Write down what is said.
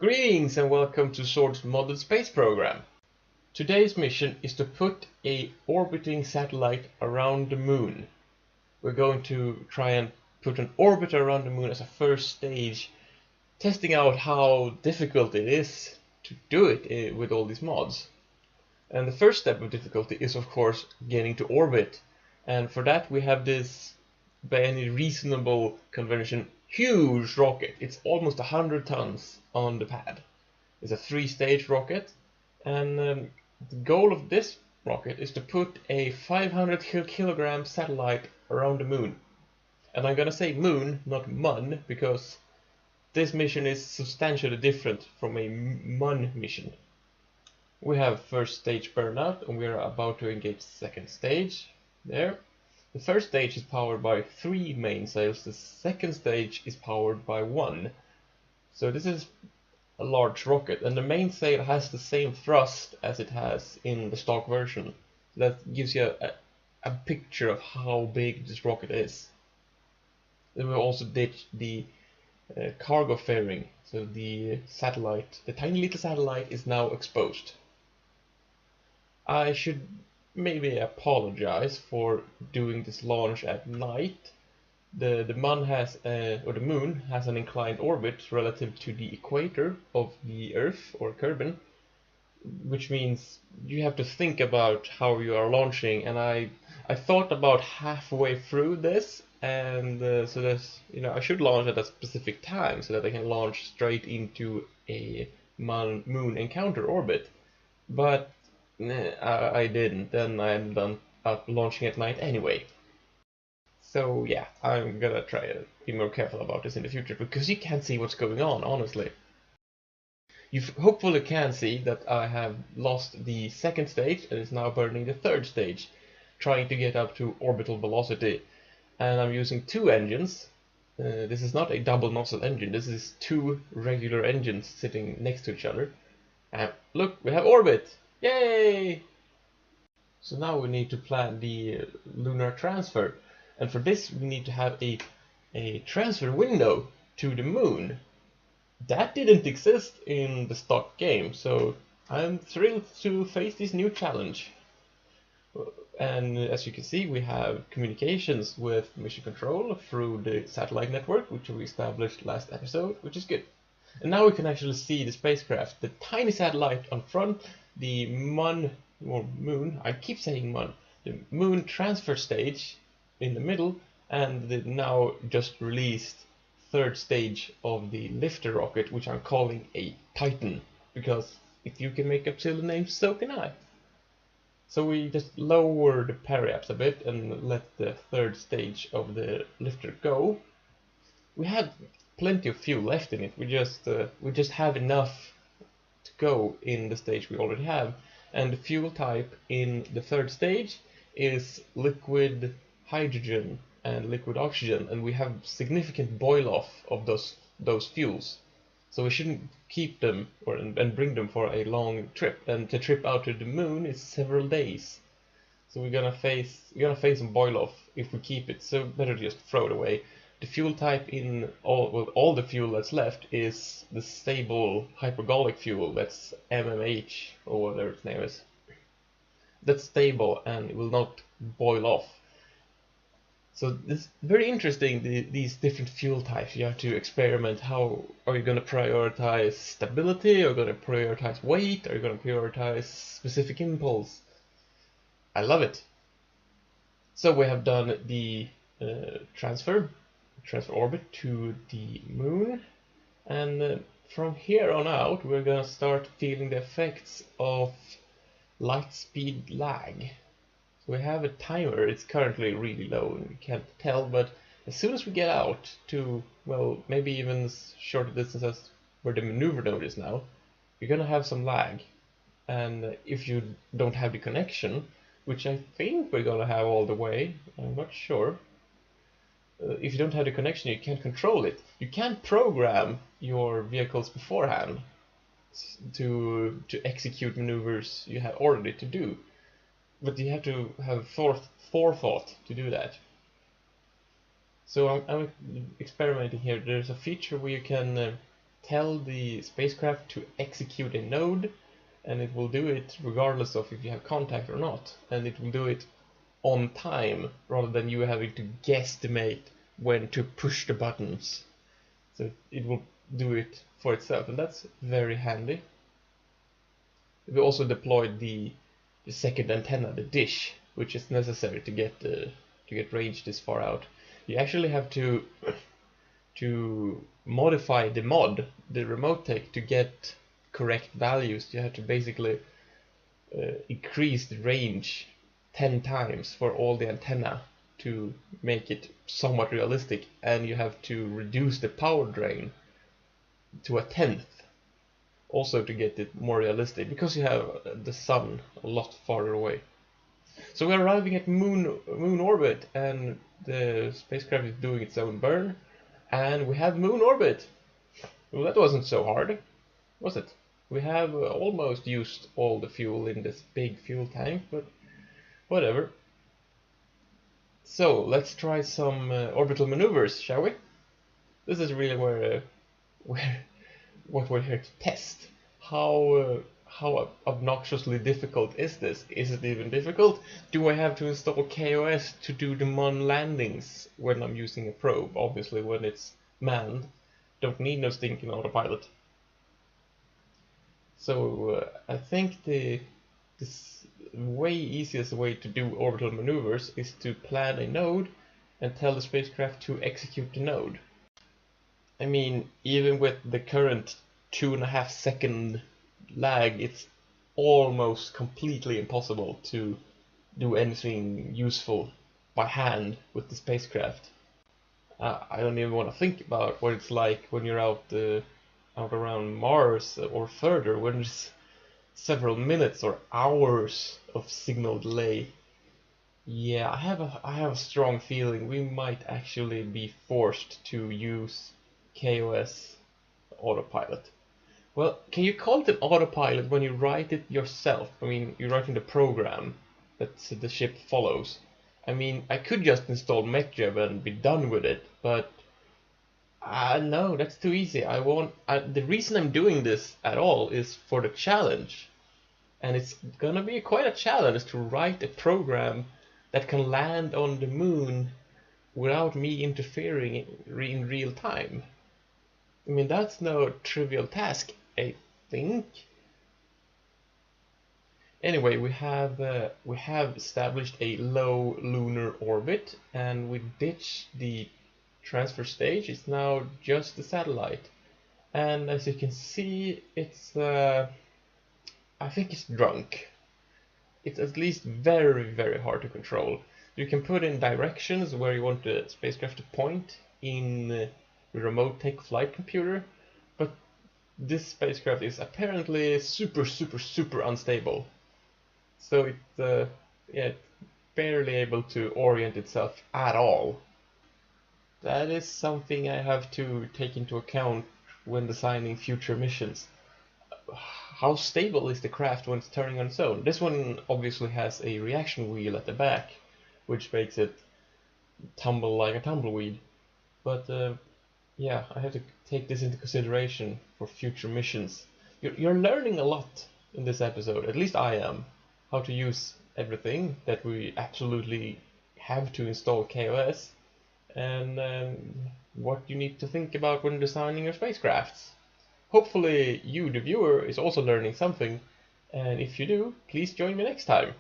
Greetings and welcome to Zord's modded space program. Today's mission is to put a orbiting satellite around the moon. We're going to try and put an orbiter around the moon as a first stage, testing out how difficult it is to do it with all these mods. And the first step of difficulty is of course getting to orbit, and for that we have this, by any reasonable convention, huge rocket. It's almost 100 tons on the pad. It's a 3-stage rocket, and the goal of this rocket is to put a 500 kilogram satellite around the moon. And I'm gonna say moon, not mun, because this mission is substantially different from a mun mission. We have first stage burnout, and we are about to engage second stage. There. The first stage is powered by 3 mainsails, the second stage is powered by 1. So this is a large rocket, and the mainsail has the same thrust as it has in the stock version. That gives you a picture of how big this rocket is. Then we also ditched the cargo fairing, so the satellite, the tiny little satellite, is now exposed. I should maybe apologize for doing this launch at night. The moon has an inclined orbit relative to the equator of the Earth, or Kerbin, which means you have to think about how you are launching. And I thought about halfway through this, and so that I should launch at a specific time so that I can launch straight into a moon encounter orbit, but I didn't. Then I ended up launching at night anyway. So yeah, I'm gonna try to be more careful about this in the future, because you can't see what's going on, honestly. You hopefully can see that I have lost the second stage and is now burning the third stage, trying to get up to orbital velocity. And I'm using 2 engines. This is not a double nozzle engine, this is 2 regular engines sitting next to each other. And look, we have orbit! Yay! So now we need to plan the lunar transfer. And for this we need to have a transfer window to the moon. That didn't exist in the stock game, so I'm thrilled to face this new challenge. And as you can see, we have communications with mission control through the satellite network, which we established last episode, which is good. And now we can actually see the spacecraft, the tiny satellite on front, the moon, I keep saying moon, the moon transfer stage in the middle, and the now just released third stage of the lifter rocket, which I'm calling a Titan, because if you can make up silly names, so can I. So we just lower the periaps a bit and let the third stage of the lifter go. We have plenty of fuel left in it. We just have enough to go in the stage we already have, and the fuel type in the third stage is liquid hydrogen and liquid oxygen, and we have significant boil off of those fuels, so we shouldn't keep them and bring them for a long trip. And the trip out to the moon is several days, so we're gonna face some boil off if we keep it, so better just throw it away. The fuel type in all the fuel that's left is the stable hypergolic fuel. That's MMH, or whatever its name is. That's stable and it will not boil off. So this is very interesting, these different fuel types. You have to experiment. How are you going to prioritize stability? Are you going to prioritize weight? Are you going to prioritize specific impulse? I love it. So we have done the transfer orbit to the moon, and from here on out we're going to start feeling the effects of light speed lag. So we have a timer. It's currently really low and you can't tell, but as soon as we get out to, well, maybe even shorter distances where the maneuver node is now, you're going to have some lag. And if you don't have the connection, which I think we're going to have all the way, I'm not sure, if you don't have the connection, you can't control it. You can't program your vehicles beforehand to execute maneuvers you have already to do, but you have to have forethought to do that. So I'm experimenting here. There's a feature where you can tell the spacecraft to execute a node, and it will do it regardless of if you have contact or not, and it will do it on time rather than you having to guesstimate when to push the buttons. So it will do it for itself, and that's very handy. We also deployed the second antenna, the dish, which is necessary to get range this far out. You actually have to modify the mod, the remote tech, to get correct values. You have to basically increase the range 10 times for all the antenna to make it somewhat realistic, and you have to reduce the power drain to 1/10 also to get it more realistic, because you have the sun a lot farther away. So we're arriving at moon orbit, and the spacecraft is doing its own burn, and we have moon orbit. Well, that wasn't so hard, was it? We have almost used all the fuel in this big fuel tank, but whatever. So let's try some orbital maneuvers, shall we? This is really where what we're here to test. How obnoxiously difficult is this? Is it even difficult? Do I have to install KOS to do the moon landings when I'm using a probe? Obviously, when it's manned, don't need no stinking autopilot. So I think the way easiest way to do orbital maneuvers is to plan a node and tell the spacecraft to execute the node. I mean, even with the current 2.5 second lag, it's almost completely impossible to do anything useful by hand with the spacecraft. I don't even want to think about what it's like when you're out around Mars or further, when there's several minutes or hours of signal delay. Yeah, I have a strong feeling we might actually be forced to use KOS autopilot. Well, can you call it an autopilot when you write it yourself? I mean, you're writing the program that the ship follows. I mean, I could just install MechJeb and be done with it, but no, that's too easy. The reason I'm doing this at all is for the challenge. And it's gonna be quite a challenge to write a program that can land on the moon without me interfering in real time. I mean, that's no trivial task, I think. Anyway, we have established a low lunar orbit, and we ditched the transfer stage. It's now just the satellite, and as you can see, it's I think it's drunk. It's at least very, very hard to control. You can put in directions where you want the spacecraft to point in the remote tech flight computer, but this spacecraft is apparently super, super, super unstable. So it's barely able to orient itself at all. That is something I have to take into account when designing future missions. How stable is the craft when it's turning on its own? This one obviously has a reaction wheel at the back, which makes it tumble like a tumbleweed. But yeah, I have to take this into consideration for future missions. You're learning a lot in this episode, at least I am. How to use everything, that we absolutely have to install KOS, and what you need to think about when designing your spacecrafts. Hopefully you, the viewer, is also learning something, and if you do, please join me next time.